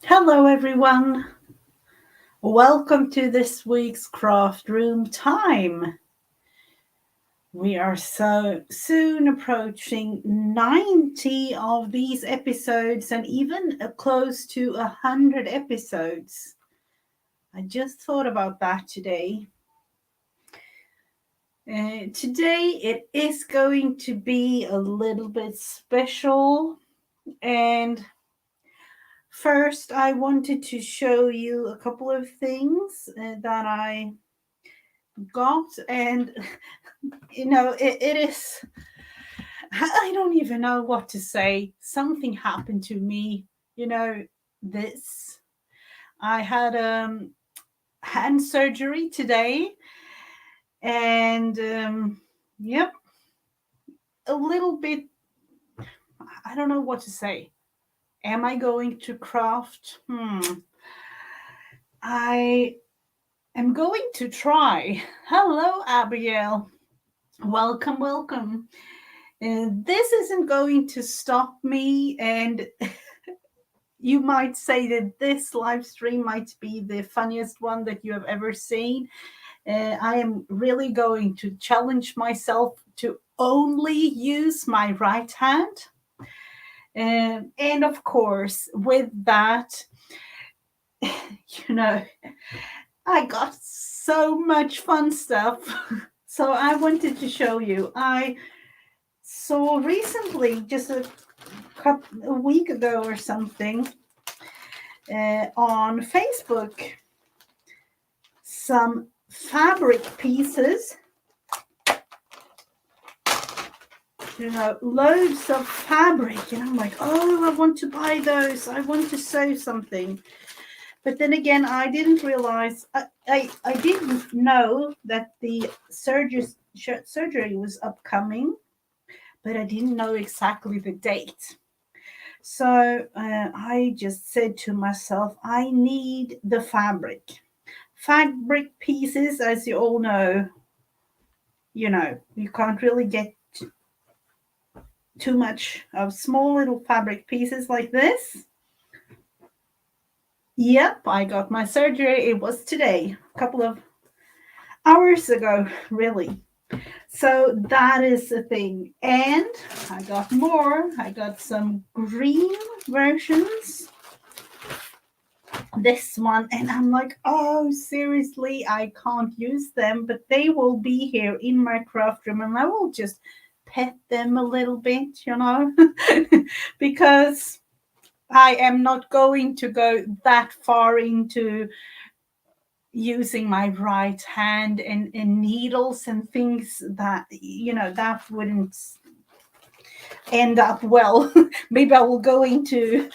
Hello, everyone. Welcome to this week's Craft Room time. We are so soon approaching 90 of these episodes and even close to 100 episodes. I just thought about that today. Today it is going to be a little bit special, and first, I wanted to show you a couple of things that I got, and it is. I don't even know what to say. Something happened to me. You know, this. I had hand surgery today, and yep, a little bit. I don't know what to say. Am I going to craft? I am going to try. Hello, Abigail. Welcome, welcome. This isn't going to stop me, and you might say that this live stream might be the funniest one that you have ever seen. I am really going to challenge myself to only use my right hand. And of course, with that, you know, I got so much fun stuff. So I wanted to show you. I saw recently, just a week ago or something, on Facebook, some fabric pieces, loads of fabric, and I'm like, oh, I want to buy those, I want to sew something. But then again, I didn't realize, I didn't know that the surgery was upcoming, but I didn't know exactly the date. So I just said to myself, I need the fabric. Fabric pieces, as you all know, you can't really get too much of small little fabric pieces like this. Yep, I got my surgery. It was today, a couple of hours ago, really. So that is the thing. And I got more. I got some green versions. This one, and I'm like, oh, seriously, I can't use them, but they will be here in my craft room, and I will just pet them a little bit, because I am not going to go that far into using my right hand and needles and things that that wouldn't end up well. Maybe I will go into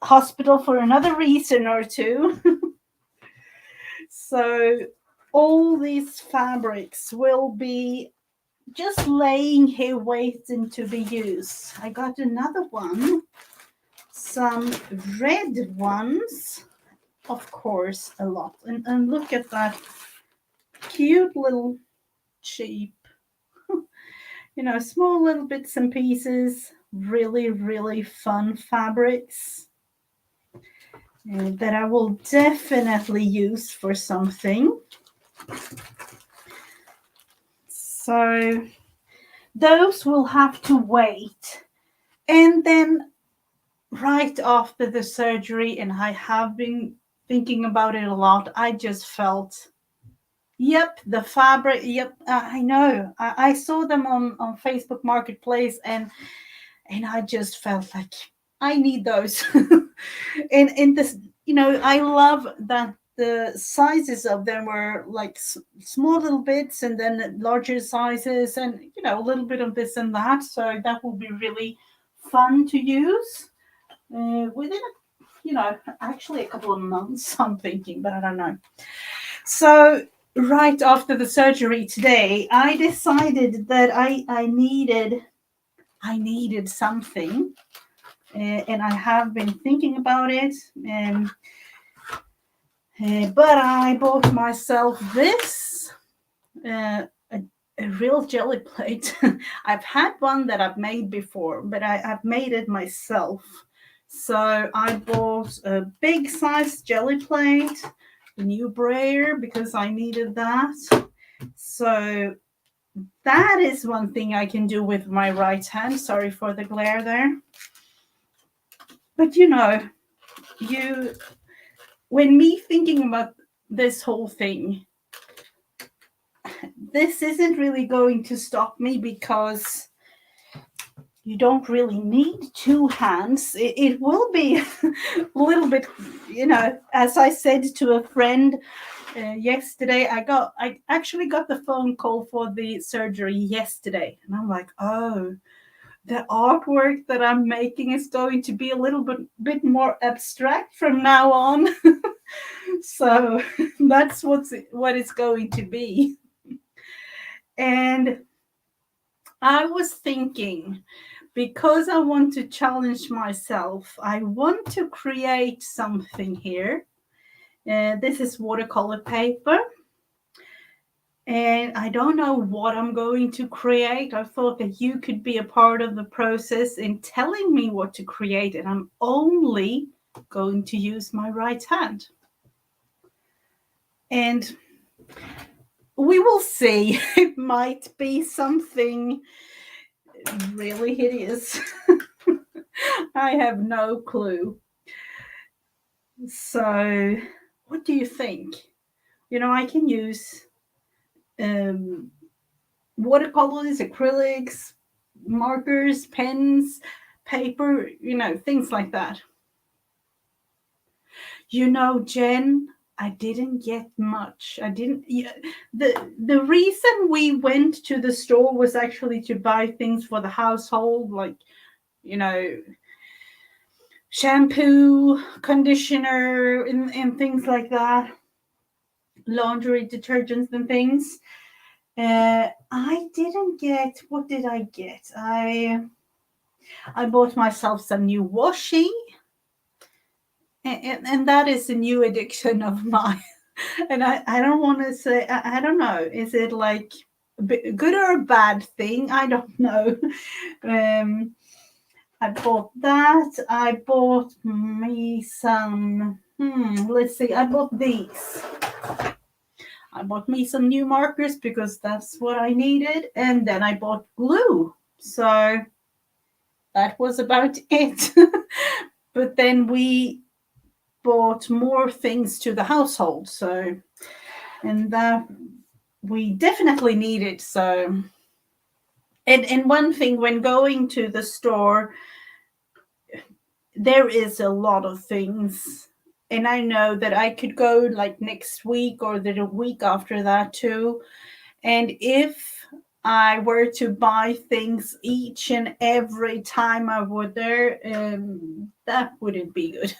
hospital for another reason or two. So all these fabrics will be just laying here waiting to be used. I got another one, some red ones, of course, a lot. And look at that cute little sheep. Small little bits and pieces, really, really fun fabrics that I will definitely use for something. So those will have to wait. And then right after the surgery, and I have been thinking about it a lot, I just felt, yep, the fabric, yep, I know. I saw them on Facebook Marketplace, and I just felt like I need those. and this, I love that the sizes of them were like small little bits, and then larger sizes, and a little bit of this and that. So that will be really fun to use within actually a couple of months, I'm thinking, but I don't know. So right after the surgery today, I decided that I needed something, and I have been thinking about it, but I bought myself this, a real jelly plate. I've had one that I've made before, but I've made it myself. So I bought a big size jelly plate, a new brayer because I needed that. So that is one thing I can do with my right hand. Sorry for the glare there. But when me thinking about this whole thing, this isn't really going to stop me because you don't really need two hands. It will be a little bit, as I said to a friend yesterday, I actually got the phone call for the surgery yesterday, and I'm like, oh, the artwork that I'm making is going to be a little bit more abstract from now on. So that's what it's going to be. And I was thinking, because I want to challenge myself, I want to create something here. This is watercolor paper. And I don't know what I'm going to create. I thought that you could be a part of the process in telling me what to create. And I'm only going to use my right hand. And we will see. It might be something really hideous. I have no clue. So, what do you think? I can use watercolors, acrylics, markers, pens, paper, things like that. Jen, I didn't get much. I didn't. Yeah, the reason we went to the store was actually to buy things for the household, like shampoo, conditioner, and things like that, laundry detergents and things. I didn't get. What did I get? I bought myself some new washi, and that is a new addiction of mine. And I don't want to say, I don't know, is it like a good or a bad thing? I don't know. I bought that. I bought me some, let's see, I bought these. I bought me some new markers because that's what I needed. And then I bought glue. So that was about it. But then we bought more things to the household. So, and that we definitely needed. So, and one thing when going to the store, there is a lot of things. And I know that I could go like next week or the week after that too. And if I were to buy things each and every time I would there, that wouldn't be good.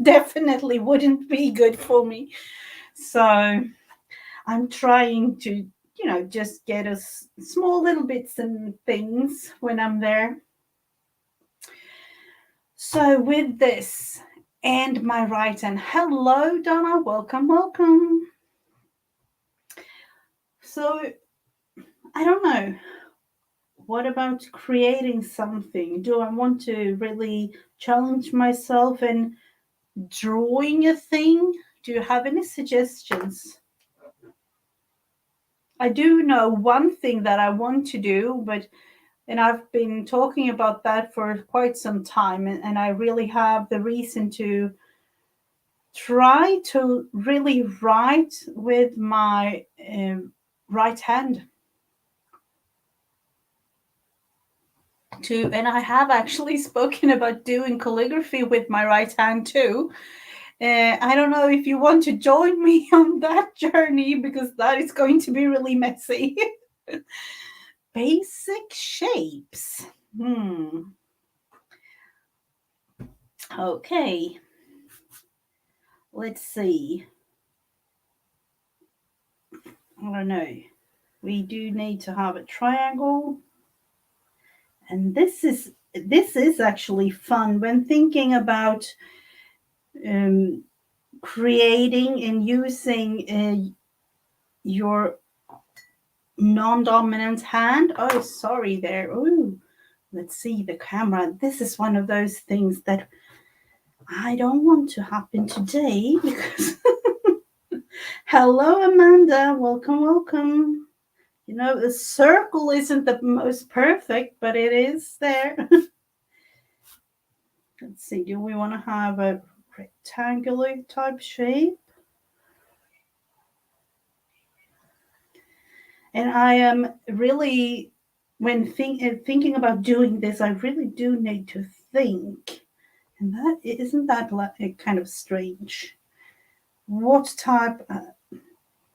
Definitely wouldn't be good for me. So I'm trying to, just get us small little bits and things when I'm there. So with this and my right hand, hello, Donna, welcome. So I don't know. What about creating something? Do I want to really challenge myself in drawing a thing? Do you have any suggestions? I do know one thing that I want to do, and I've been talking about that for quite some time, and I really have the reason to try to really write with my right hand. And I have actually spoken about doing calligraphy with my right hand too. I don't know if you want to join me on that journey because that is going to be really messy. Basic shapes. Okay. Let's see. I don't know. We do need to have a triangle. And this is actually fun when thinking about creating and using your non-dominant hand. Oh, sorry there. Oh, let's see the camera. This is one of those things that I don't want to happen today because hello Amanda, welcome, welcome. You know, the circle isn't the most perfect, but it is there. Let's see, do we want to have a rectangular type shape? And I am really, when thinking about doing this, I really do need to think. And that isn't that kind of strange. What type?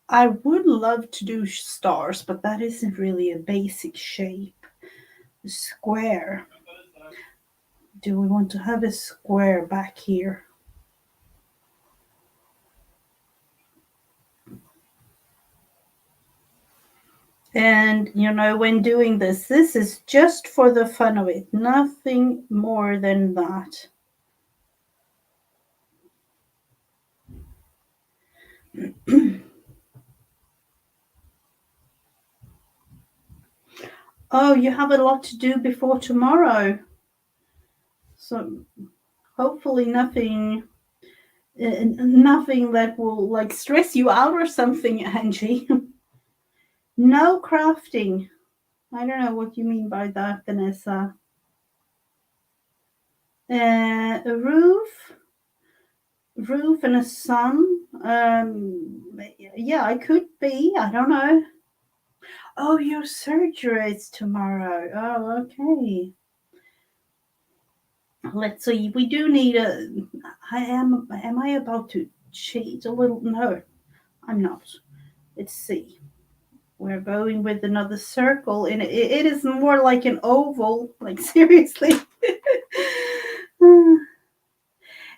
I would love to do stars, but that isn't really a basic shape. A square. Do we want to have a square back here? And, you know, when doing this is just for the fun of it, nothing more than that. Oh, you have a lot to do before tomorrow. So hopefully nothing that will like stress you out or something, Angie. No crafting. I don't know what you mean by that, Vanessa. A roof and a sun. Yeah, I could be. I don't know. Oh, your surgery is tomorrow. Oh, okay. Let's see. We do need a. Am I about to cheat a little? No, I'm not. Let's see. We're going with another circle, and it is more like an oval. Like seriously.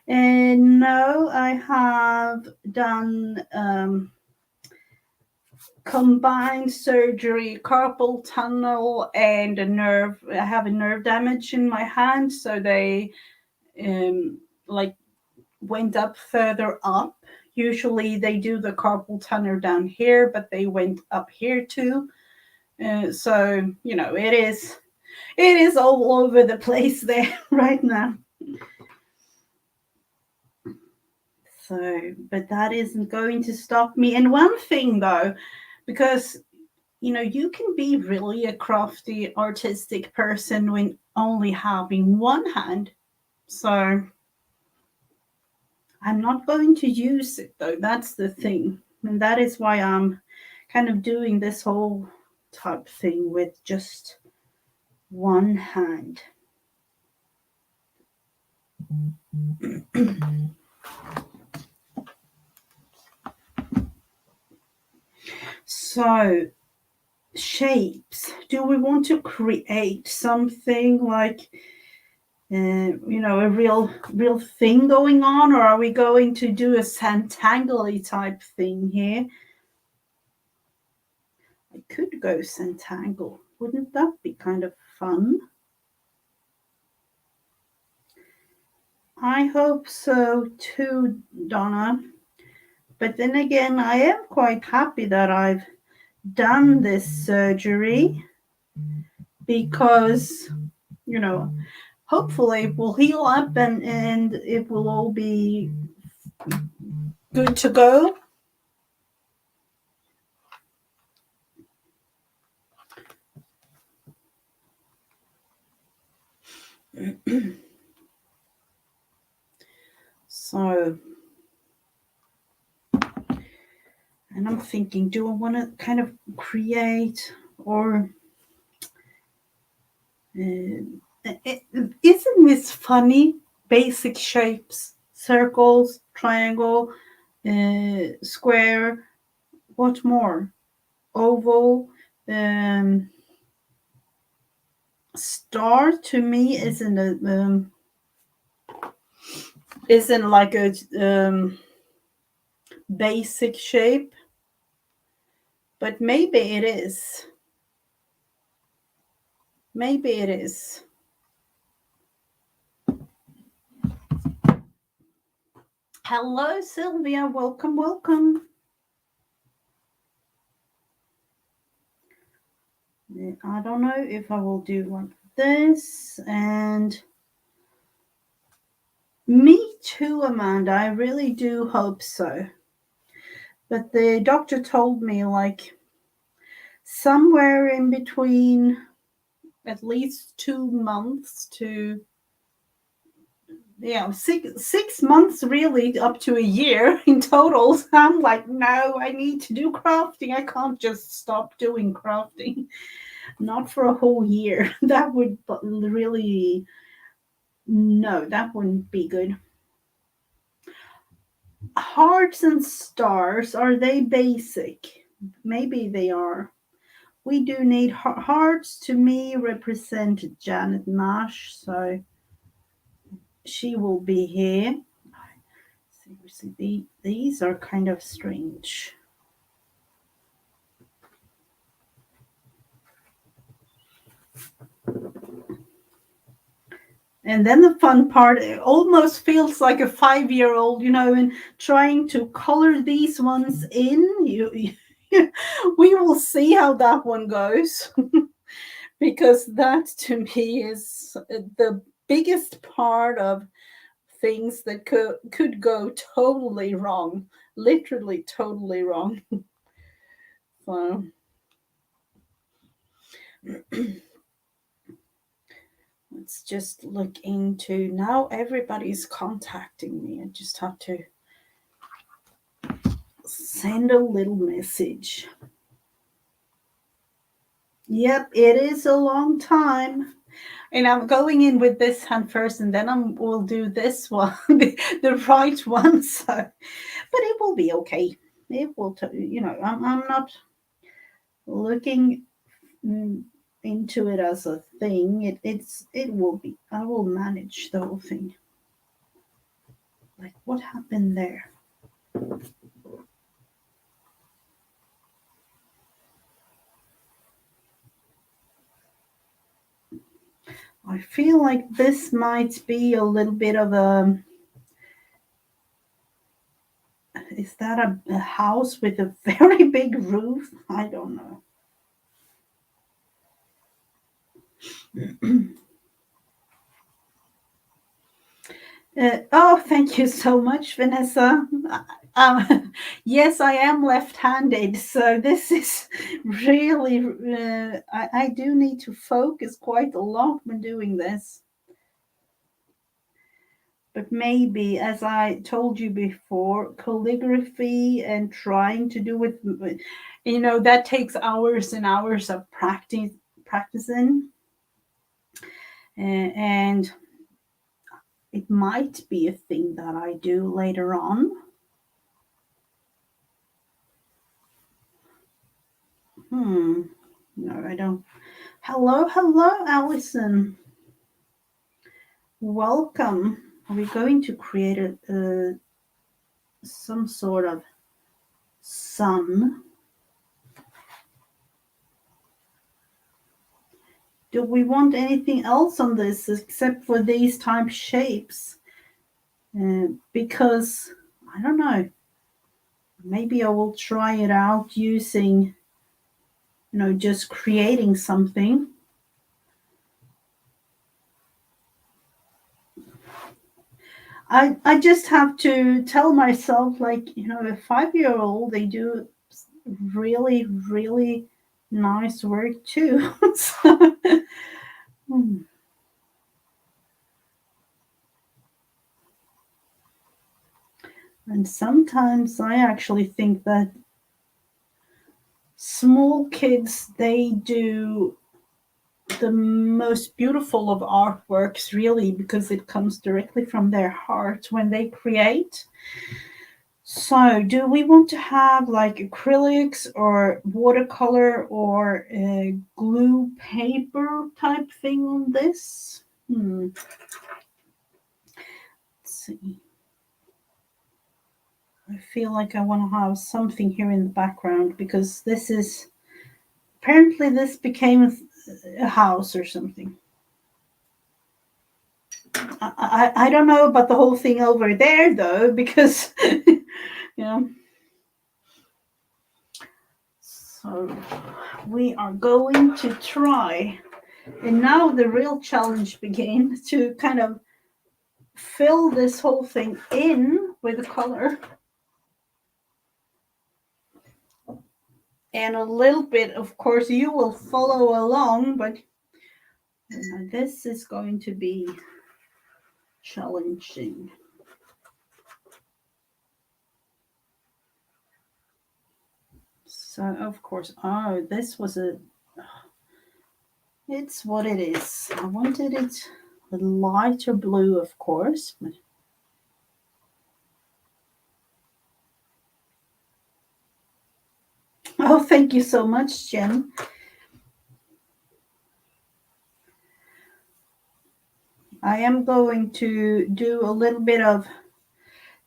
And no, I have done combined surgery, carpal tunnel, and a nerve. I have a nerve damage in my hand, so they like went up further up. Usually they do the carpal tunnel down here, but they went up here too. So you know it is all over the place there right now. So, but that isn't going to stop me. And one thing though, because you know, you can be really a crafty, artistic person when only having one hand. So, I'm not going to use it though. That's the thing. And that is why I'm kind of doing this whole type thing with just one hand. So, shapes. Do we want to create something like you know, a real thing going on, or are we going to do a Santangly type thing here? I could go Santangle. Wouldn't that be kind of fun? I hope so too, Donna. But then again, I am quite happy that I've done this surgery because, you know, hopefully it will heal up and it will all be good to go. So, and I'm thinking, do I want to kind of create or isn't this funny? Basic shapes, circles, triangle, square, what more? Oval, star to me isn't like a basic shape, but maybe it is. Maybe it is. Hello, Sylvia. Welcome, welcome. I don't know if I will do like this and Me too, Amanda. I really do hope so. But the doctor told me like somewhere in between at least 2 months to, yeah, 6 months really up to a year in total. So I'm like, no, I need to do crafting. I can't just stop doing crafting. Not for a whole year. That would really, no, that wouldn't be good. Hearts and stars, are they basic? Maybe they are. We do need hearts. To me represent Janet Nash, so she will be here. Seriously, these are kind of strange. And then the fun part, it almost feels like a 5-year old, and trying to color these ones in. We will see how that one goes. Because that to me is the biggest part of things that could go totally wrong, literally totally wrong. So let's just look into, now everybody's contacting me. I just have to send a little message. Yep, it is a long time. And I'm going in with this hand first, and then we'll do this one, the right one. So, but it will be okay. It will, I'm not looking into it as a thing. It will be. I will manage the whole thing. Like, what happened there? I feel like this might be a little bit of a. Is that a house with a very big roof? I don't know. Oh, thank you so much, Vanessa. Yes, I am left-handed, so this is really. I do need to focus quite a lot when doing this. But maybe, as I told you before, calligraphy and trying to do it, that takes hours and hours of practicing, and it might be a thing that I do later on. No, I don't. Hello, Allison. Welcome. Are we going to create some sort of sun? Do we want anything else on this except for these type shapes? Because I don't know. Maybe I will try it out using, just creating something. I just have to tell myself, like, a 5-year-old, they do really, really nice work too. So, and sometimes I actually think that small kids, they do the most beautiful of artworks, really, because it comes directly from their heart when they create. So, do we want to have like acrylics or watercolor or a glue paper type thing on this? Let's see. I feel like I want to have something here in the background because this is apparently this became a house or something. I don't know about the whole thing over there though, because So we are going to try, and now the real challenge begins to kind of fill this whole thing in with the color. And a little bit, of course, you will follow along, but this is going to be challenging. So, of course, oh, this was it's what it is. I wanted it a lighter blue, of course, but oh, thank you so much, Jen. I am going to do a little bit of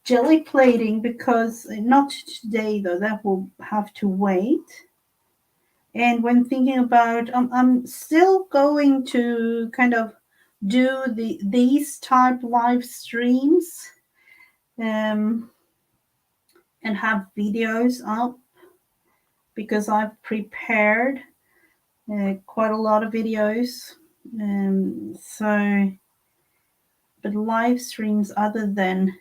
jelly plating because not today though, that will have to wait. And when thinking about, I'm still going to kind of do these type live streams and have videos up because I've prepared quite a lot of videos. So, but live streams other than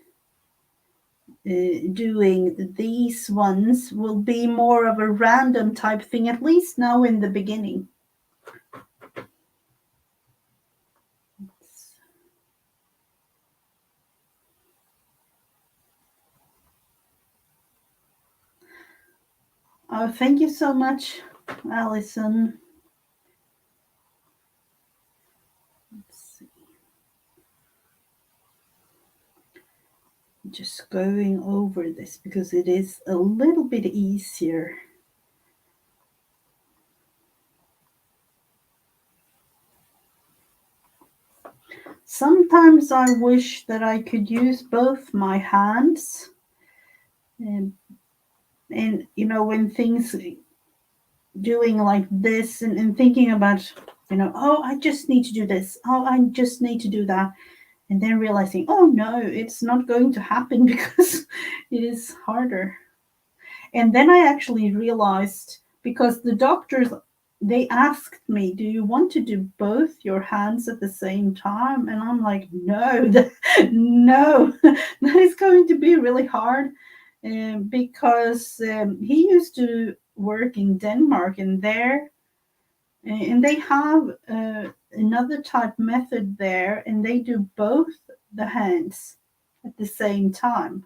doing these ones will be more of a random type thing, at least now in the beginning. Oh, thank you so much, Allison. Let's see. Just going over this because it is a little bit easier. Sometimes I wish that I could use both my hands. And you know, when things doing like this and thinking about, you know, oh, I just need to do this. Oh, I just need to do that. And then realizing, oh no, it's not going to happen because it is harder. And then I actually realized, because the doctors, they asked me, do you want to do both your hands at the same time? And I'm like, no, no, that is going to be really hard. Because he used to work in Denmark, and they have another type method there, and they do both the hands at the same time.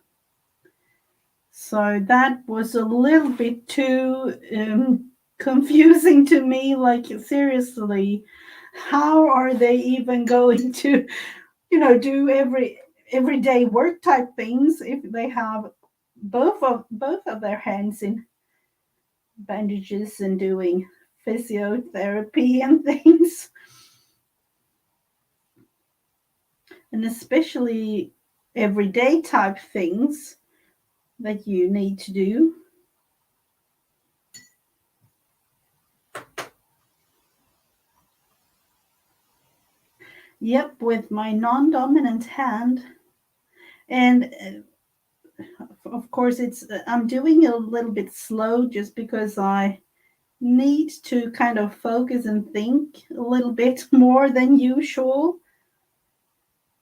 So that was a little bit too confusing to me. Like, seriously, how are they even going to, you know, do everyday work type things if they have both of their hands in bandages and doing physiotherapy and things? And especially everyday type things that you need to do. Yep, with my non-dominant hand. And of course, I'm doing it a little bit slow just because I need to kind of focus and think a little bit more than usual.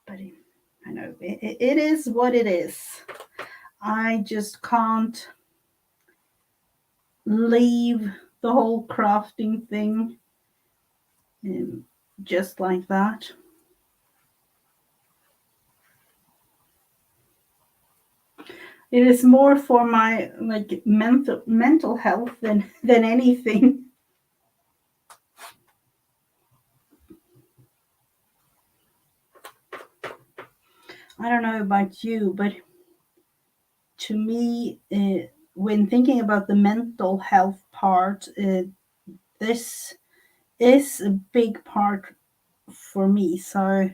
But I know it is what it is. I just can't leave the whole crafting thing just like that. It is more for my like mental health than anything. I don't know about you, but to me, when thinking about the mental health part, this is a big part for me. So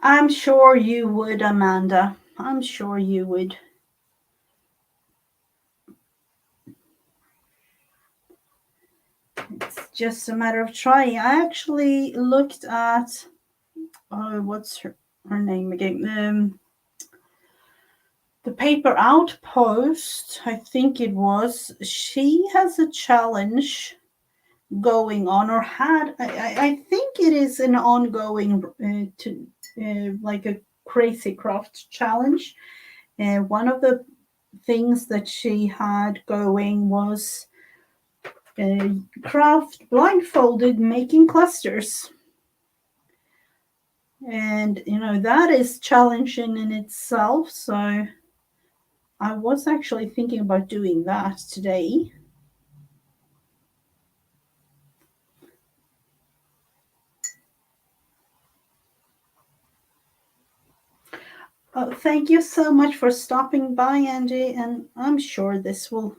I'm sure you would, Amanda. I'm sure you would. It's just a matter of trying. I actually looked at, oh, what's her name again? the paper outpost, I think it was, she has a challenge going on, or had. I think it is an ongoing to like a crazy craft challenge. One of the things that she had going was craft blindfolded making clusters. And that is challenging in itself, so I was actually thinking about doing that today. Oh, thank you so much for stopping by, Angie, and I'm sure this will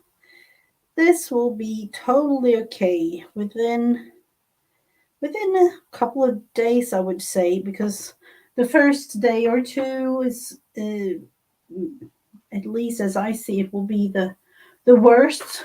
be totally okay within a couple of days, I would say, because the first day or two is, at least as I see it, will be the worst.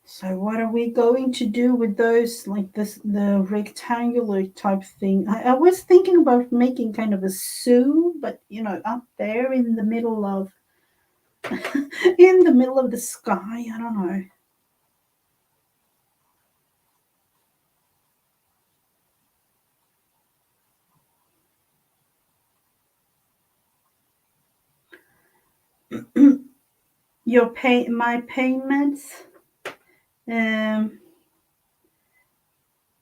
So what are we going to do with those, like this, the rectangular type thing? I was thinking about making kind of a zoo, but up there in the middle of in the middle of the sky. I don't know. My payments. Um,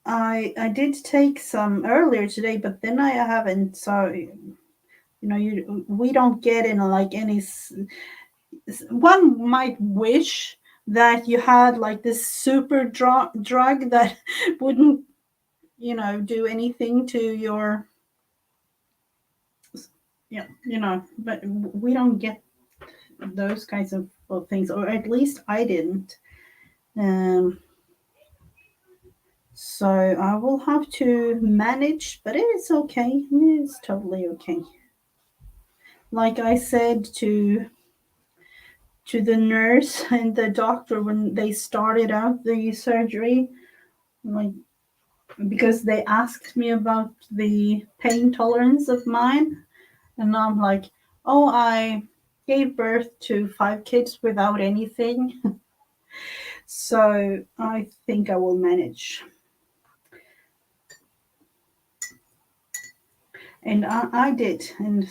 I did take some earlier today, but then I haven't. So we don't get in like any. One might wish that you had like this super drug that wouldn't do anything to your, but we don't get those kinds of things, or at least I didn't. um so I will have to manage, but it's okay. It's totally okay. Like I said to the nurse and the doctor when they started out the surgery, like, because they asked me about the pain tolerance of mine, and I'm like, oh, I gave birth to 5 kids without anything. So I think I will manage. And I did, and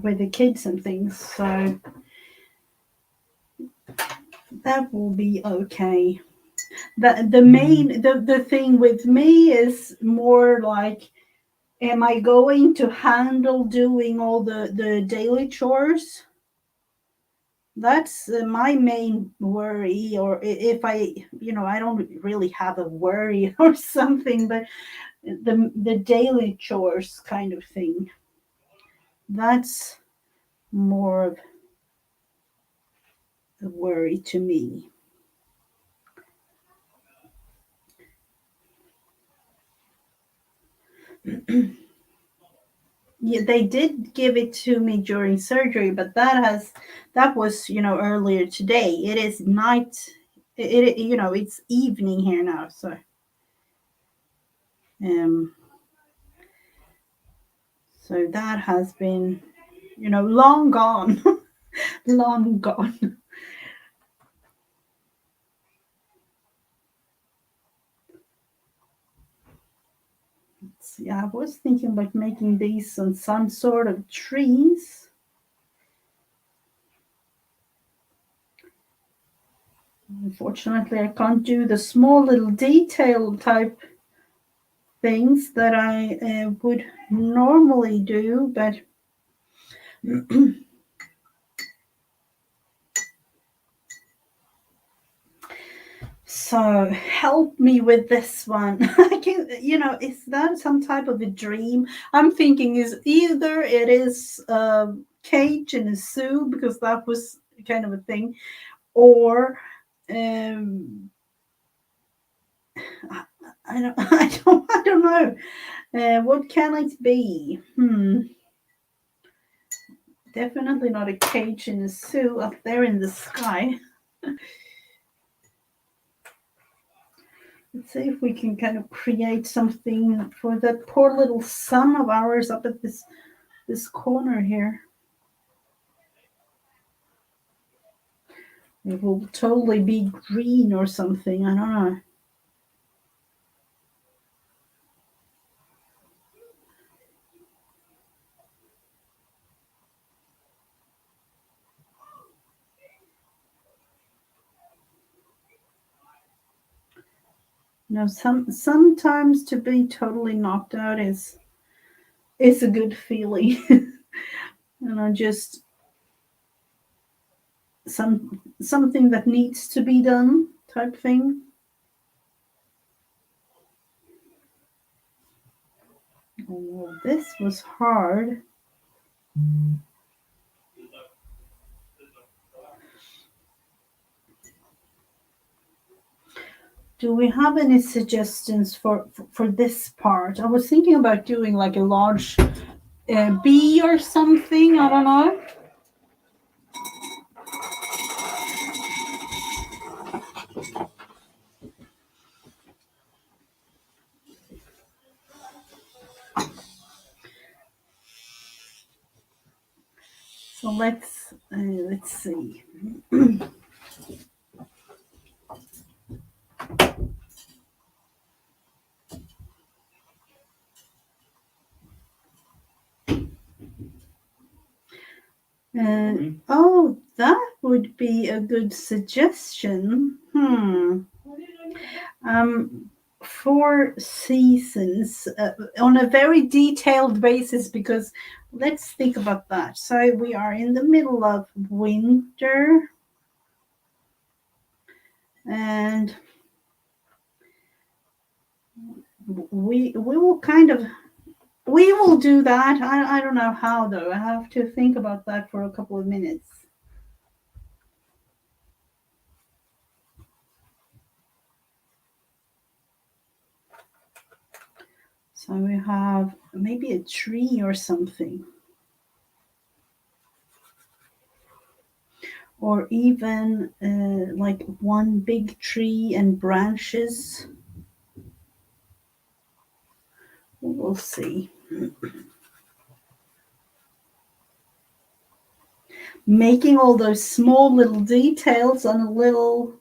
with the kids and things, so that will be okay. The thing with me is more like, am I going to handle doing all the daily chores? That's my main worry. Or if I don't really have a worry or something, but the daily chores kind of thing, that's more of a worry to me. Yeah, they did give it to me during surgery, but that was earlier today. It is night. It's evening here now, um so that has been long gone. Long gone. See, I was thinking about making these on some sort of trees. Unfortunately, I can't do the small little detail type things that I would normally do, but so help me with this one. I can, is that some type of a dream? I'm thinking is either it is a cage in a zoo, because that was kind of a thing, or um, I don't, I don't know. What can it be? Definitely not a cage in a zoo up there in the sky. Let's see if we can kind of create something for that poor little son of ours up at this corner here. It will totally be green or something. I don't know. No, sometimes to be totally knocked out is a good feeling. Just something that needs to be done type thing. Oh, this was hard. Do we have any suggestions for this part? I was thinking about doing like a large bee or something. I don't know. So let's see. Oh, that would be a good suggestion. Four seasons on a very detailed basis, because let's think about that. So we are in the middle of winter, and we will do that. I don't know how though. I have to think about that for a couple of minutes. So we have maybe a tree or something. Or even like one big tree and branches. We'll see. Making all those small little details on a little,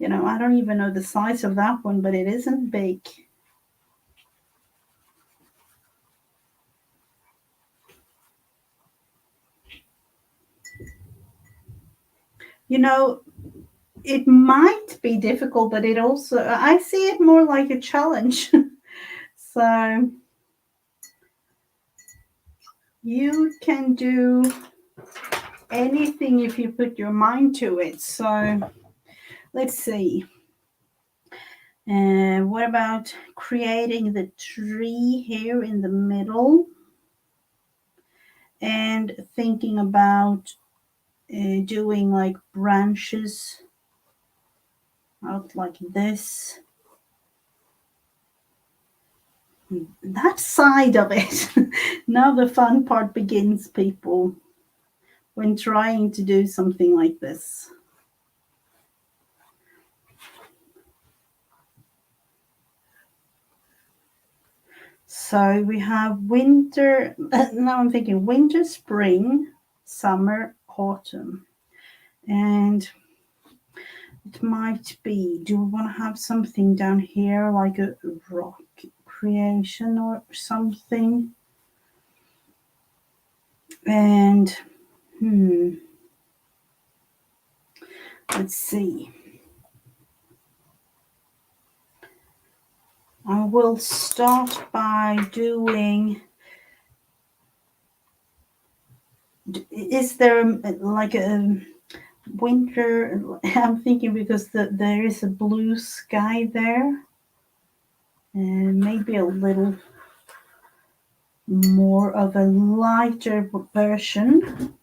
I don't even know the size of that one, but it isn't big. It might be difficult, but I see it more like a challenge. So you can do anything if you put your mind to it. So let's see. What about creating the tree here in the middle and thinking about doing like branches out like this? That side of it. Now the fun part begins, people, when trying to do something like this. So we have winter, now I'm thinking winter, spring, summer, autumn. And it might be, do we want to have something down here like a rock creation or something? And let's see. I will start by doing, is there like a winter? I'm thinking because there is a blue sky there, and maybe a little more of a lighter version.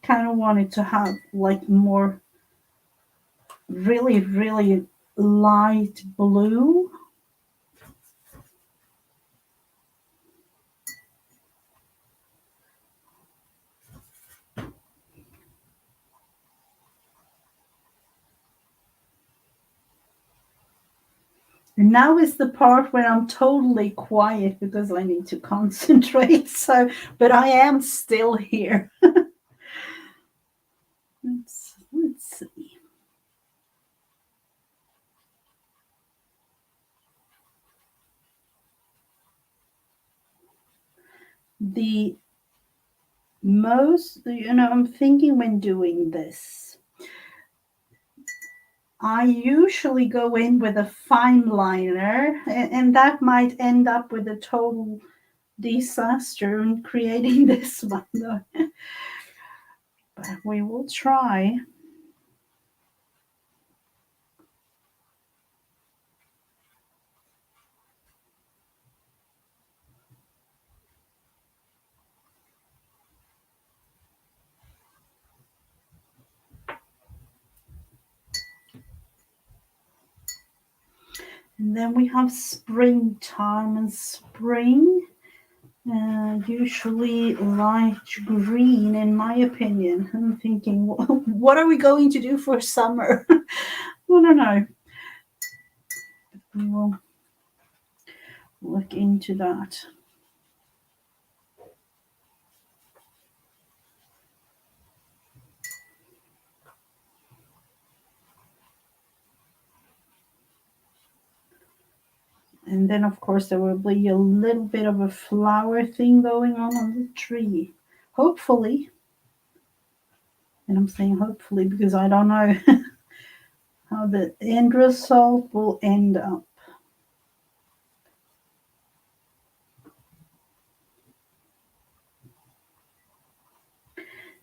Kind of wanted to have like more really, really light blue. And now is the part where I'm totally quiet because I need to concentrate. So, but I am still here. Let's see. The most, I'm thinking when doing this, I usually go in with a fine liner, and that might end up with a total disaster in creating this one, though. But we will try. And then we have springtime, and spring, usually light green, in my opinion. I'm thinking, what are we going to do for summer? I don't know. We will look into that. And then, of course, there will be a little bit of a flower thing going on the tree. Hopefully. And I'm saying hopefully because I don't know how the end result will end up.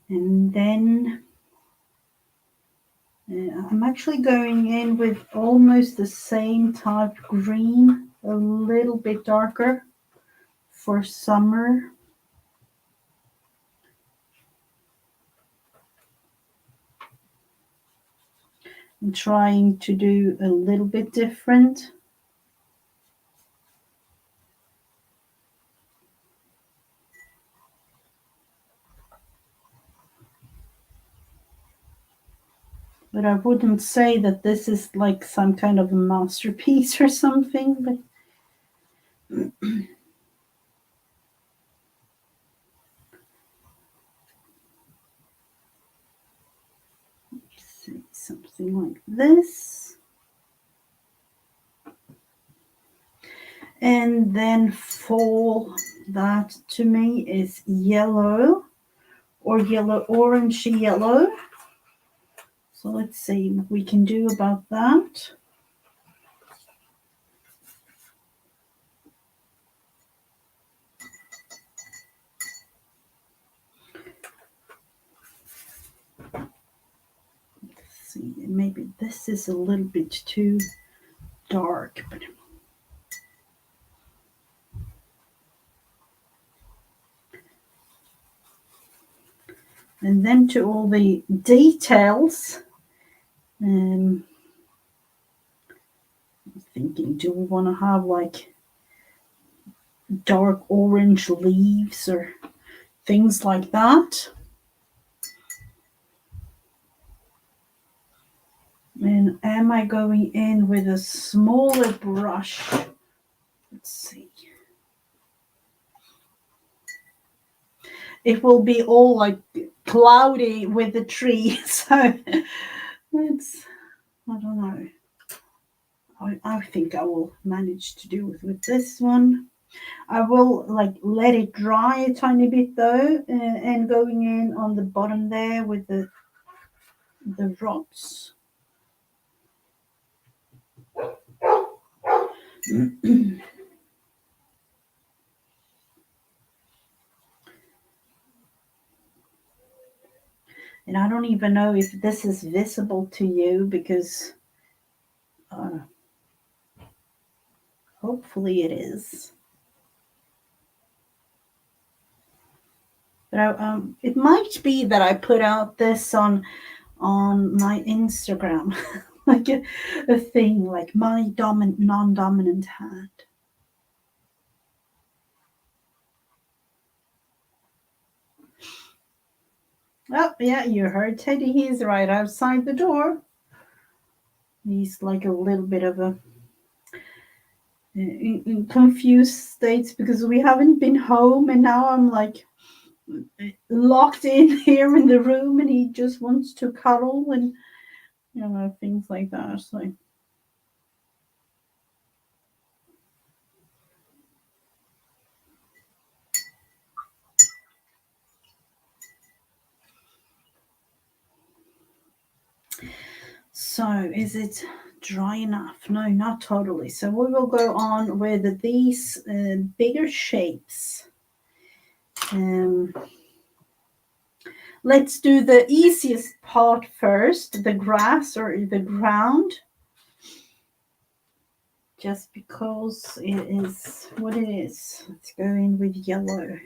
And then I'm actually going in with almost the same type green, a little bit darker for summer. I'm trying to do a little bit different. But I wouldn't say that this is like some kind of a masterpiece or something. But let's see, something like this. And then fall, that to me is yellow or yellow, orangey yellow. So let's see what we can do about that. Let's see, maybe this is a little bit too dark, but and then to all the details, I'm thinking, do we want to have like dark orange leaves or things like that? And am I going in with a smaller brush? Let's see. It will be all like cloudy with the tree, so it's, I don't know. I think I will manage to do it with this one. I will like let it dry a tiny bit though, and going in on the bottom there with the rocks. And I don't even know if this is visible to you because hopefully it is. But it might be that I put out this on my Instagram, like a thing, like my non-dominant hand. Oh, yeah, you heard Teddy. He's right outside the door. He's like a little bit of a in confused states because we haven't been home, and now I'm like locked in here in the room, and he just wants to cuddle and things like that. So is it dry enough? No, not totally. So we will go on with these bigger shapes. Let's do the easiest part first, the grass or the ground, just because it is what it is. Let's go in with yellow.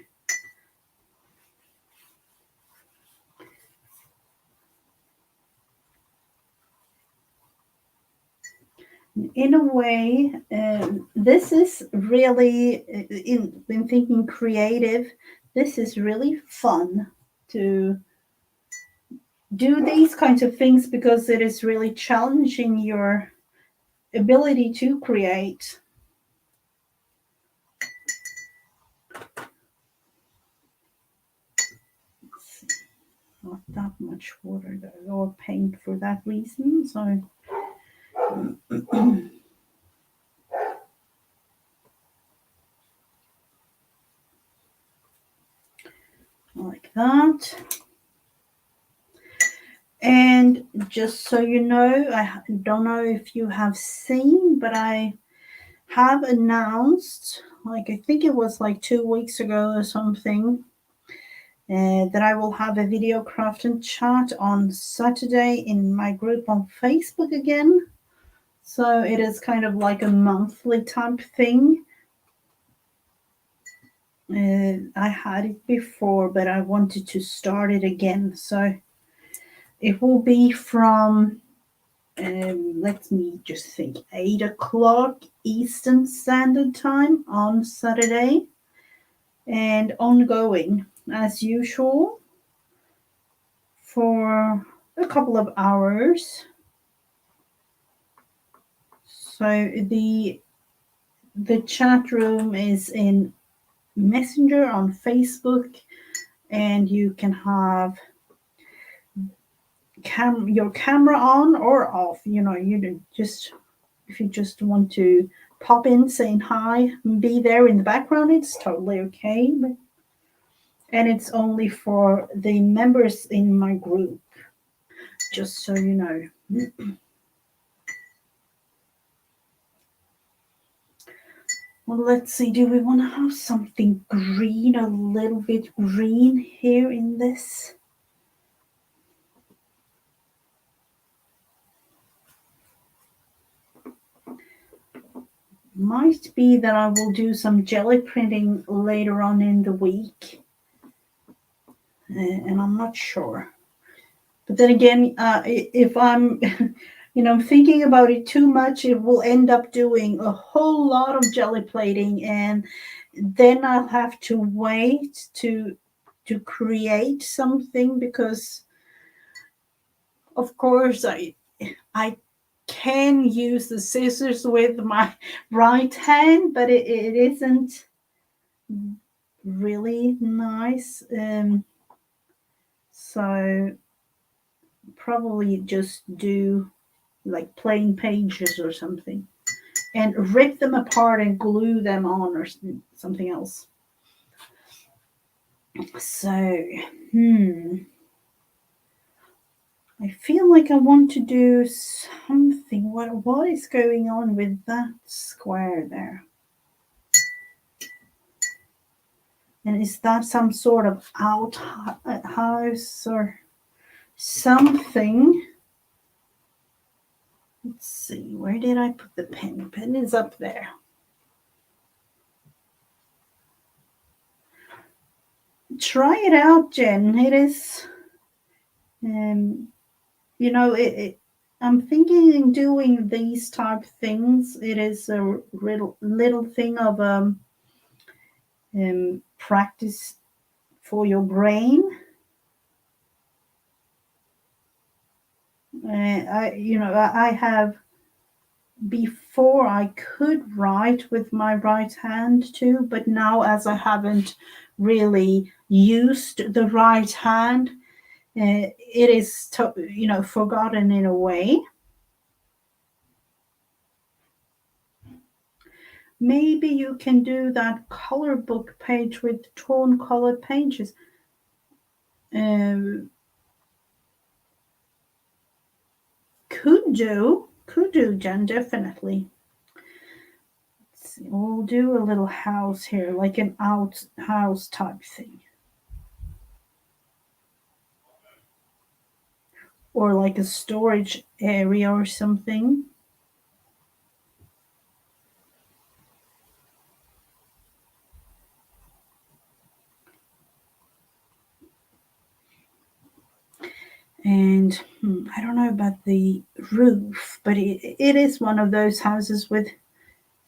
In a way, this is really, in thinking creative, this is really fun to do these kinds of things because it is really challenging your ability to create. Not that much water though, or paint for that reason. So like that. And just so you know, I don't know if you have seen, but I have announced, like I think it was like 2 weeks ago or something, that I will have a video craft and chat on Saturday in my group on Facebook again. So it is kind of like a monthly type thing. I had it before, but I wanted to start it again. So it will be from, let me just think, 8 o'clock Eastern Standard Time on Saturday and ongoing as usual for a couple of hours. So the chat room is in Messenger on Facebook, and you can have your camera on or off. You just, if you just want to pop in saying hi and be there in the background, it's totally okay. And it's only for the members in my group, just so you know. Well, let's see, do we want to have something green, a little bit green here in this? Might be that I will do some jelly printing later on in the week. And I'm not sure. But then again, if I'm thinking about it too much, it will end up doing a whole lot of jelly plating, and then I'll have to wait to create something because, of course, I can use the scissors with my right hand, but it isn't really nice. So probably just do like plain pages or something and rip them apart and glue them on or something else. So, I feel like I want to do something. What is going on with that square there? And is that some sort of outhouse or something? Let's see, where did I put the pen? The pen is up there. Try it out, Jen. It is, I'm thinking in doing these type things. It is a little thing of practice for your brain. I have before I could write with my right hand too, but now as I haven't really used the right hand, it is forgotten in a way. Maybe you can do that color book page with torn color pages. Um, could do, Jen, definitely. Let's see, we'll do a little house here, like an outhouse type thing, or like a storage area or something. And I don't know about the roof, but it is one of those houses with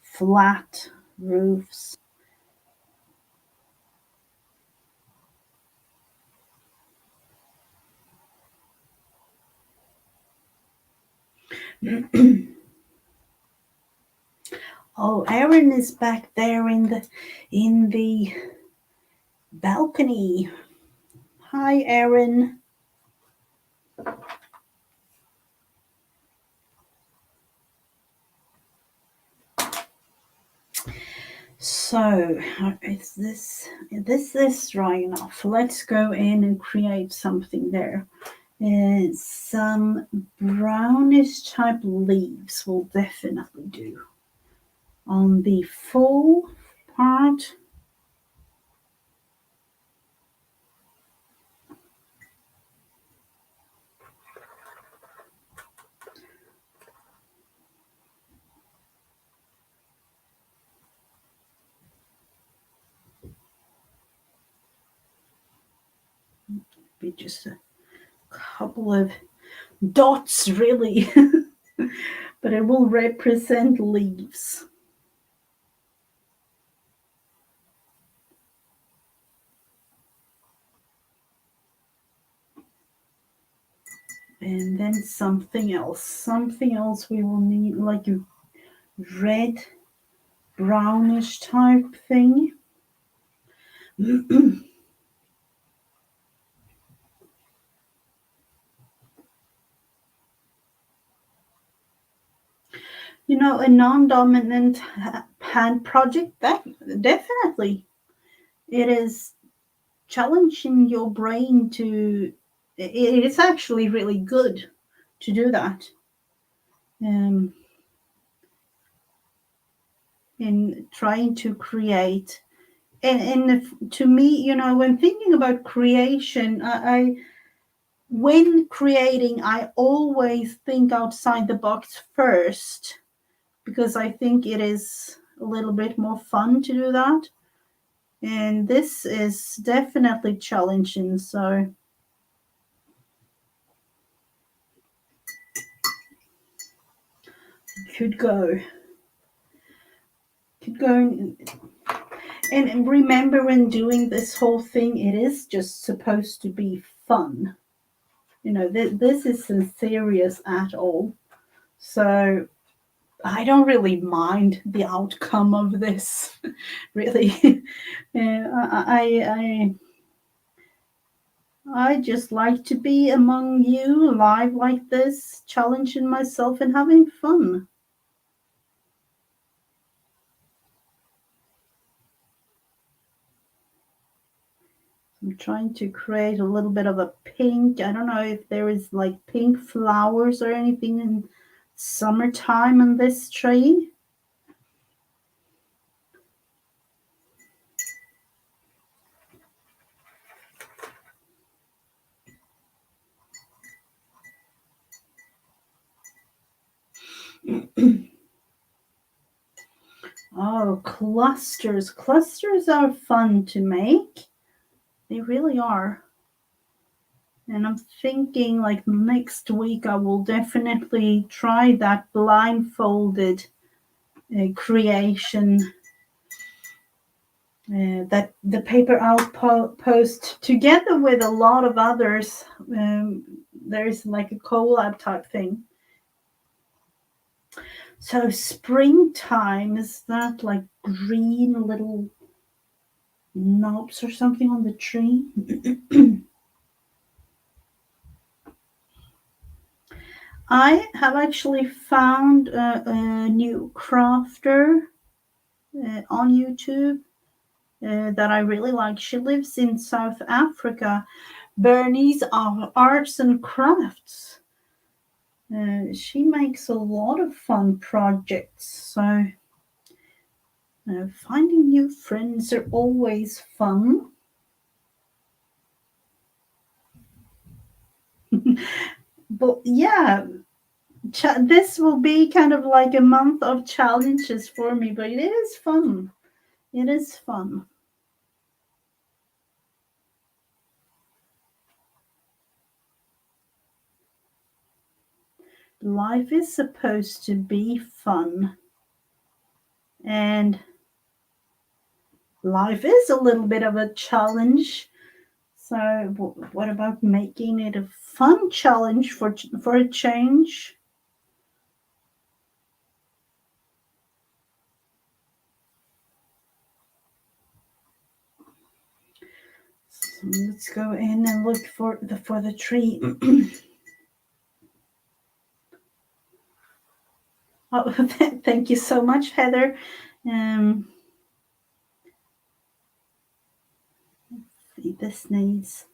flat roofs. Oh, Aaron is back there in the balcony. Hi, Aaron. So, is this dry enough? Let's go in and create something there. Some brownish type leaves will definitely do on the full part. Be just a couple of dots, really, but it will represent leaves. And then something else we will need, like a red brownish type thing. A non-dominant hand project, that definitely it is challenging your brain to. It is actually really good to do that. Um, in trying to create, and to me, when thinking about creation, when creating, I always think outside the box first, because I think it is a little bit more fun to do that. And this is definitely challenging, so could go. Could go. And remember, when doing this whole thing, it is just supposed to be fun. This isn't serious at all. So I don't really mind the outcome of this, really. I just like to be among you live like this, challenging myself and having fun. I'm trying to create a little bit of a pink. I don't know if there is like pink flowers or anything in summertime on this tree. Oh, clusters. Clusters are fun to make. They really are. And I'm thinking like next week I will definitely try that blindfolded creation, that the paper outpost together with a lot of others. There's like a collab type thing. So springtime, is that like green little knobs or something on the tree? I have actually found a new crafter on YouTube that I really like. She lives in South Africa. Bernice Arts and Crafts. She makes a lot of fun projects. So finding new friends are always fun. But yeah, this will be kind of like a month of challenges for me, but it is fun. It is fun. Life is supposed to be fun, and life is a little bit of a challenge. So, what about making it a fun challenge for a change? So let's go in and look for the tree. Oh, thank you so much, Heather. Um, this needs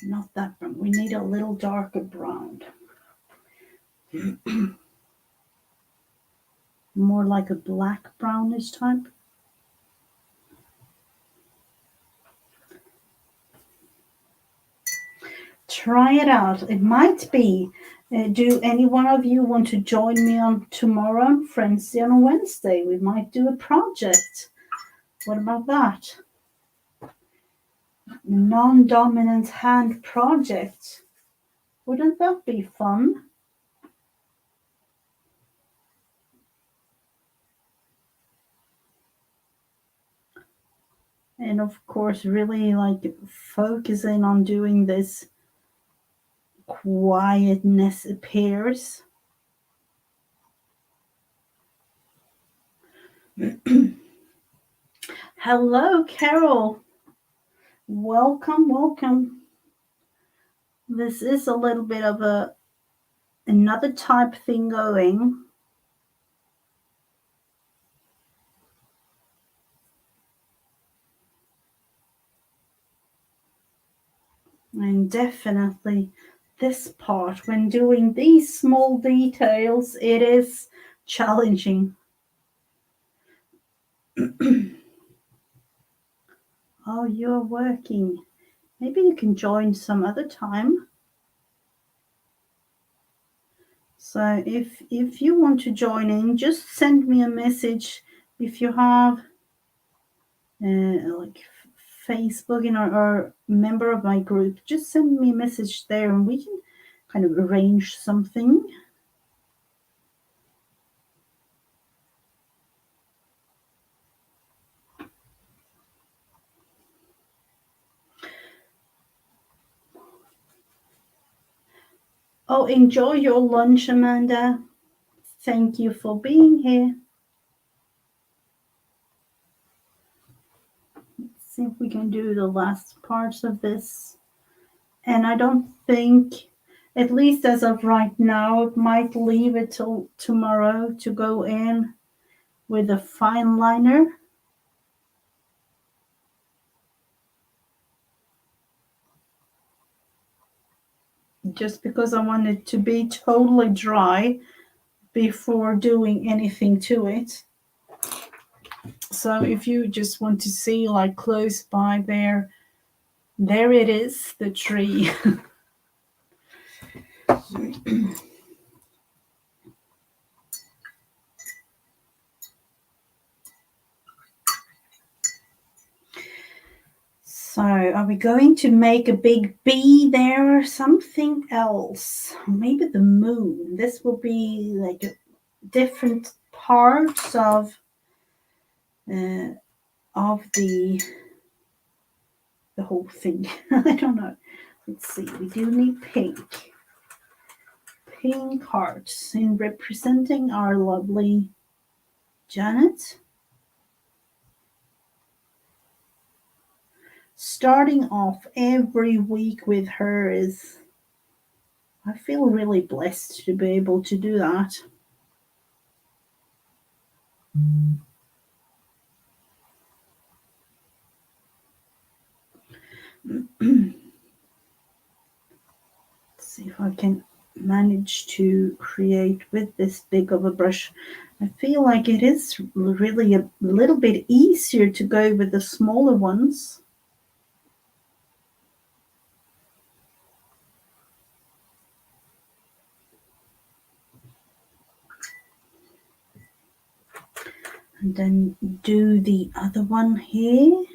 not that brown. We need a little darker brown, more like a black brownish type. Try it out. It might be. Do any one of you want to join me on tomorrow on Frenzy on Wednesday? We might do a project. What about that? Non-dominant hand project. Wouldn't that be fun? And of course, really like focusing on doing this quietness appears. Hello, Carol. Welcome, welcome. This is a little bit of another type thing going. And definitely this part, when doing these small details, it is challenging. Oh, you're working. Maybe you can join some other time. So if you want to join in, just send me a message if you have like Facebook or member of my group. Just send me a message there, and we can kind of arrange something. Oh, enjoy your lunch, Amanda. Thank you for being here. Let's see if we can do the last parts of this. And I don't think, at least as of right now, it might leave it till tomorrow to go in with a fine liner. Just because I want it to be totally dry before doing anything to it. So if you just want to see like close by there it is, the tree. So are we going to make a big bee there or something else? Maybe the moon. This will be like different parts uh, of the whole thing. I don't know. Let's see. We do need pink. pink hearts in representing our lovely Janet. Starting off every week with her is, I feel really blessed to be able to do that. See if I can manage to create with this big of a brush. I feel like it is really a little bit easier to go with the smaller ones. And then do the other one here.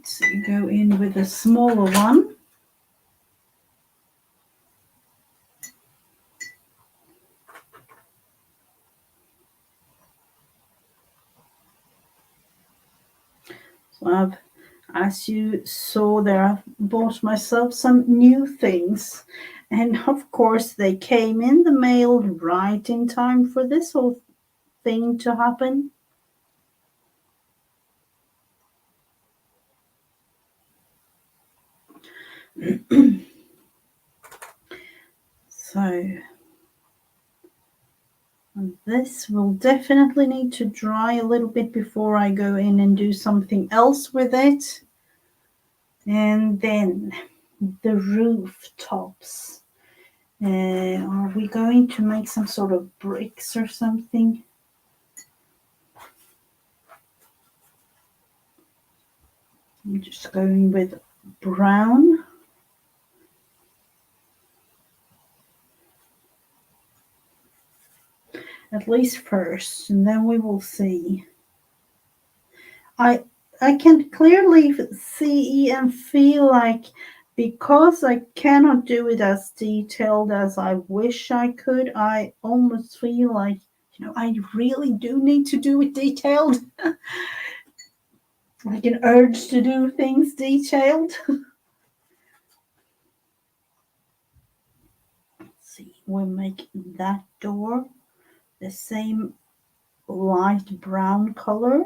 So go in with a smaller one. So as you saw there, I've bought myself some new things. And of course, they came in the mail right in time for this whole thing to happen. So this will definitely need to dry a little bit before I go in and do something else with it. And then the rooftops. Are we going to make some sort of bricks or something? I'm just going with brown. At least first, and then we will see. I can clearly see and feel like, because I cannot do it as detailed as I wish I could, I almost feel like, I really do need to do it detailed. Like an urge to do things detailed. Let's see, we'll make that door the same light brown color.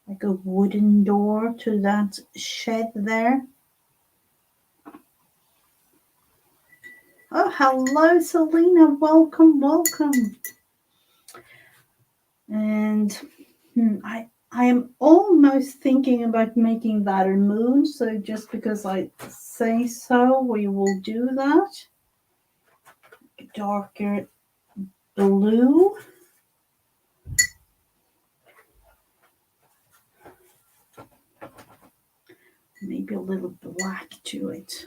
Like a wooden door to that shed there. Oh, hello, Selena. Welcome, welcome. And I am almost thinking about making that a moon. So just because I say so, we will do that. Darker blue. Maybe a little black to it.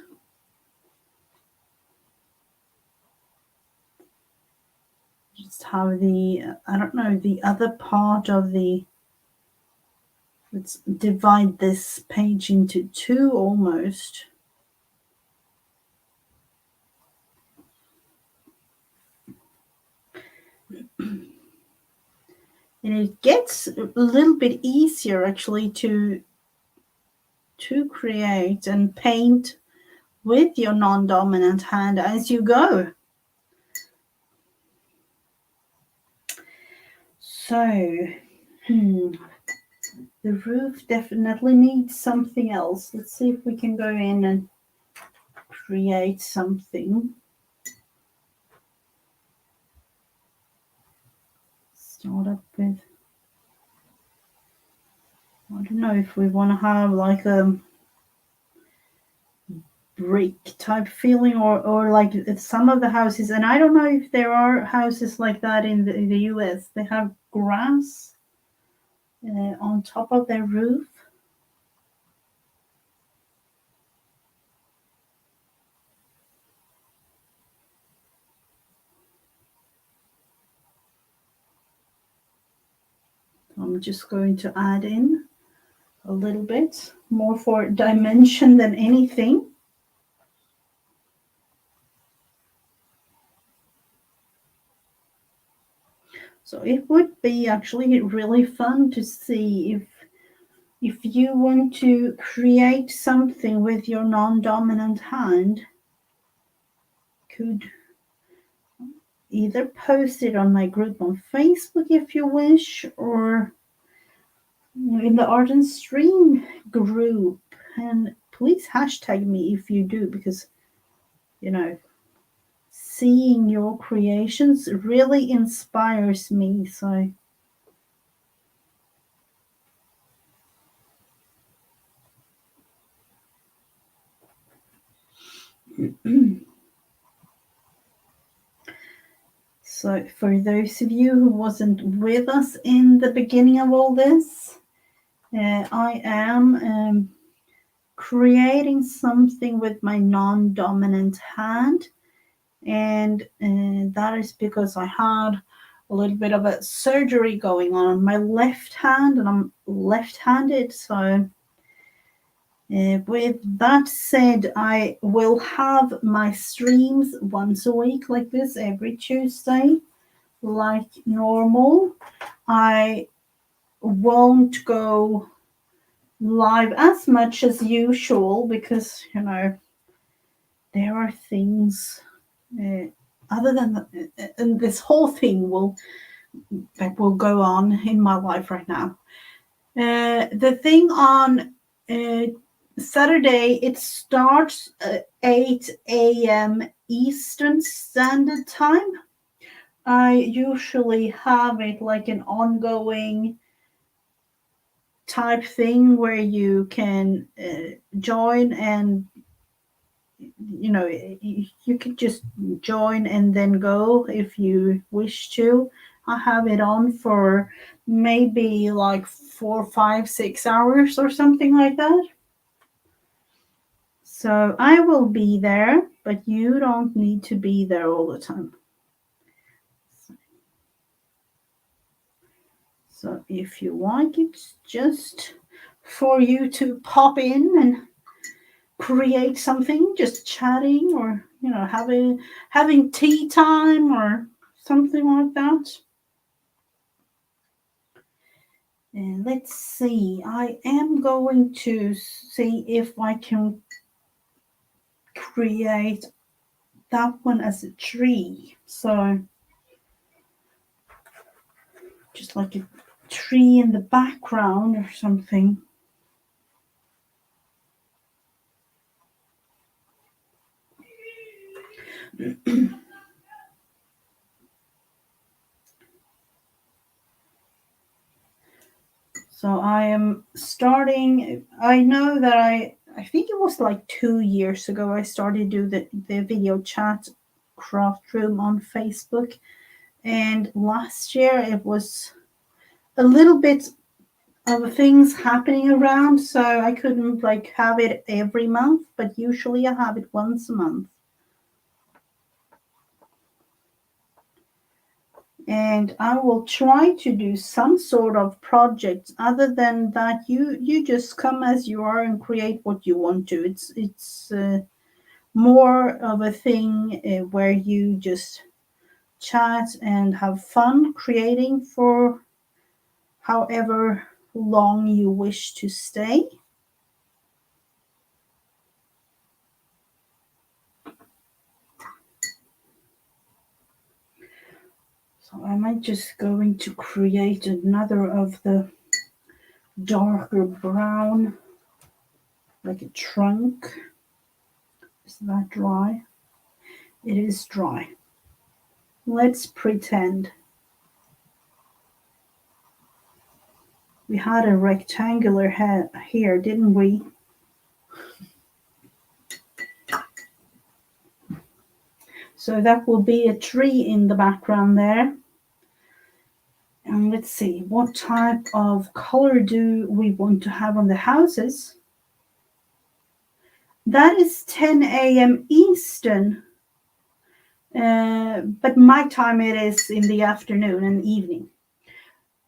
Just have the, I don't know, the other part of the, let's divide this page into two almost. And it gets a little bit easier actually to create and paint with your non-dominant hand as you go. So, the roof definitely needs something else. Let's see if we can go in and create something. Start up with, I don't know if we want to have like a brick type feeling, or like some of the houses, and I don't know if there are houses like that in the US. They have grass on top of their roof. I'm just going to add in a little bit more for dimension than anything. So it would be actually really fun to see if if you want to create something with your non-dominant hand, could either post it on my group on Facebook if you wish, or in the Art and Stream group. And please hashtag me if you do, because, seeing your creations really inspires me. So so for those of you who wasn't with us in the beginning of all this, I am creating something with my non-dominant hand, and that is because I had a little bit of a surgery going on my left hand, and I'm left-handed. So with that said, I will have my streams once a week like this, every Tuesday, like normal. I won't go live as much as usual because, there are things other than and this whole thing will go on in my life right now. The thing on Saturday, it starts at 8 a.m. Eastern Standard Time. I usually have it like an ongoing type thing where you can join, and you could just join and then go if you wish to. I have it on for maybe like 4, 5, 6 hours or something like that. So I will be there, but you don't need to be there all the time. So if you want, it's just for you to pop in and create something, just chatting, or having tea time or something like that. And let's see, I am going to see if I can create that one as a tree. So just like a tree in the background or something. So I am starting. I know that I think it was like 2 years ago I started do the video chat Craftroom on Facebook, and last year it was a little bit of things happening around, so I couldn't like have it every month, but usually I have it once a month. And I will try to do some sort of project. Other than that, you just come as you are and create what you want to. It's more of a thing where you just chat and have fun creating for however long you wish to stay. So am I just going to create another of the darker brown, like a trunk. Is that dry? It is dry. Let's pretend. We had a rectangular head here, didn't we? So that will be a tree in the background there. And let's see, what type of color do we want to have on the houses? That is 10 a.m. Eastern. But my time it is in the afternoon and evening.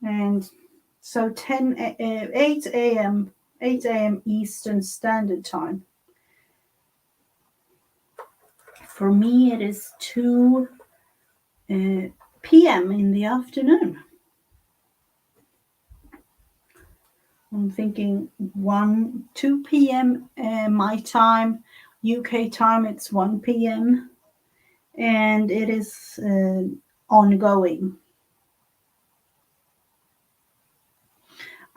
And so 8 a.m. Eastern Standard Time. For me, it is 2 p.m. in the afternoon. I'm thinking 2 p.m. My time, UK time, it's 1 p.m. and it is ongoing.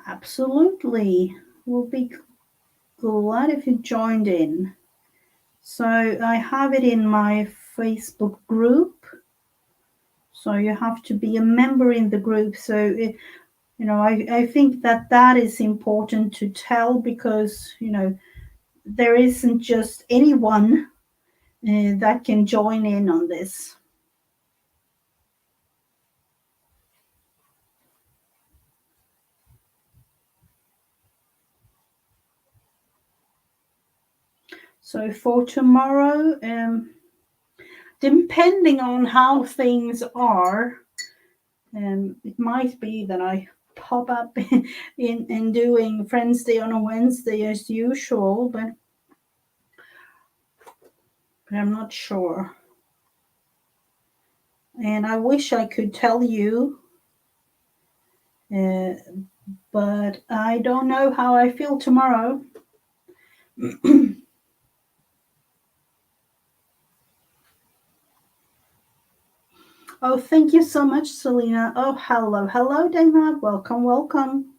Absolutely. We'll be glad if you joined in. So I have it in my Facebook group. So you have to be a member in the group. So I think that is important to tell, because there isn't just anyone that can join in on this. So for tomorrow, depending on how things are, it might be that I pop up in doing Friends Day on a Wednesday as usual, but I'm not sure. And I wish I could tell you, but I don't know how I feel tomorrow. Oh, thank you so much, Selena. Oh, hello. Hello, Dana. Welcome, welcome.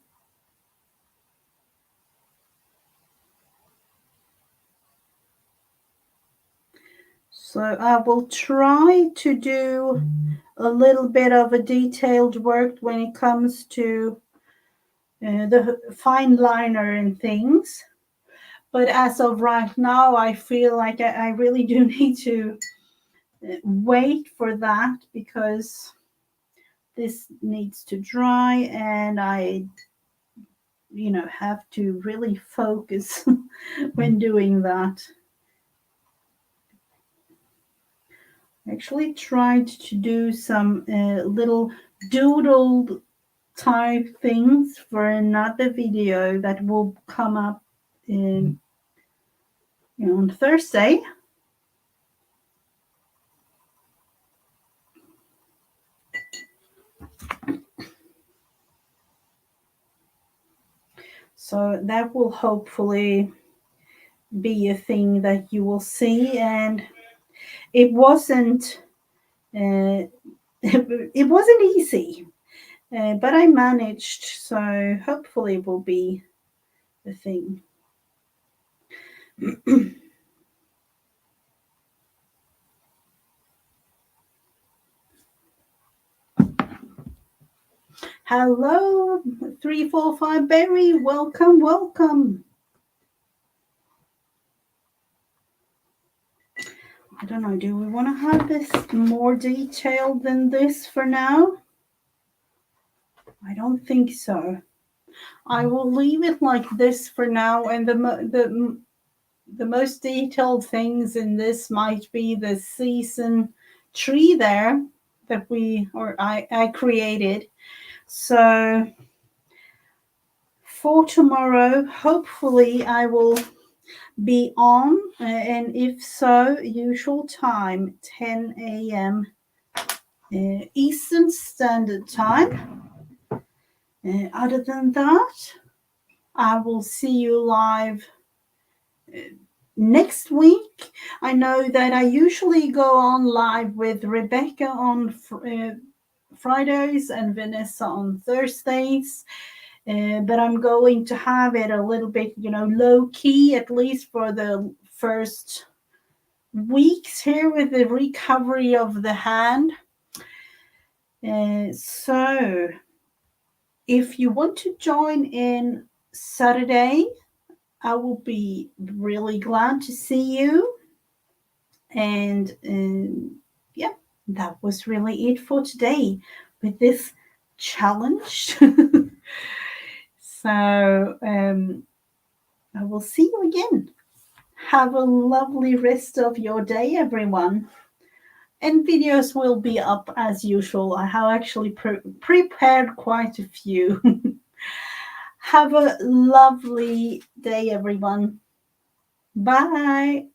So I will try to do a little bit of a detailed work when it comes to the fine liner and things. But as of right now, I feel like I really do need to wait for that, because this needs to dry and I have to really focus when doing that. I actually tried to do some little doodle type things for another video that will come up on Thursday. So that will hopefully be a thing that you will see. And it wasn't it wasn't easy, but I managed. So hopefully it will be a thing. Hello, 345 Berry. Welcome, welcome. I don't know, do we want to have this more detailed than this for now? I don't think so. I will leave it like this for now, and the most detailed things in this might be the season tree there that I created. So for tomorrow, hopefully I will be on, and if so, usual time, 10 a.m. Eastern Standard Time. Other than that, I will see you live next week. I know that I usually go on live with Rebecca on Fridays and Vanessa on Thursdays. But I'm going to have it a little bit, low key, at least for the first weeks here with the recovery of the hand. So if you want to join in Saturday, I will be really glad to see you. And yeah, that was really it for today with this challenge. So I will see you again. Have a lovely rest of your day, everyone. And videos will be up as usual. I have actually prepared quite a few. Have a lovely day, everyone. Bye.